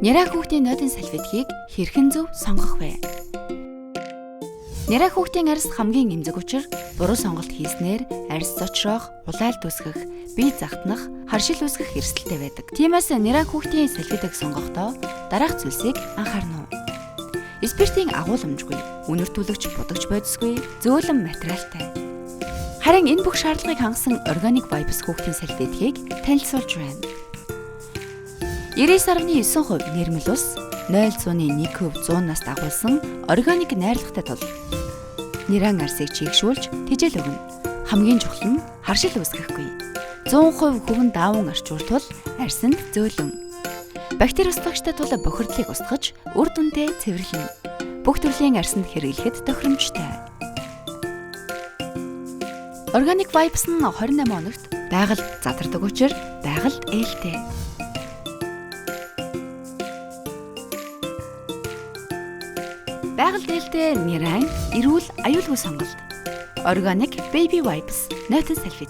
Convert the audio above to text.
Няраа хүүхдийн нойтон салфетгийг хэрхэн зөв сонгох вэ? Няраа хүүхдийн арьс хамгийн эмзэг учир буруу сонголт хийснээр арьс зочроох, улаалт үсгэх, бие загтнах, харшил үсгэх эрсдэлтэй байдаг. Тиймээс няраа хүүхдийн салфетыг сонгохдоо дараах зүйлсийг анхаарна уу? Спиртийн агуулмжгүй, үнэр түлэгч будагч бодисгүй, зөөлөн материалтай. Харин энэ бүх шаардлагыг хангасан Organic Vibes хүүхдийн салфетгийг танилцуулж байна. 99.9% нэрмэл ус, 0.1% 100-аас дагуулсан органик найрлагатай тул нэрэн арсыг чийгшүүлж тэжээл өгнө. Хамгийн чухал нь харшил үүсгэхгүй. 100% хувин дааван арчууртул арсанд зөөлөн. Бактери устгагчтай тул бохирдлыг устгаж үр дүнтэй цэвэрлэнэ. Бүх төрлийн арсанд хэрэглэхэд тохиромжтой. Organic Vibes нь 28 хоногт байгальд задардаг учраас байгальд ээлтэй. Байгальд ээлтэй нэрэн эрүүл аюулгүй сонголт. Organic Baby Wipes нойтон салфет.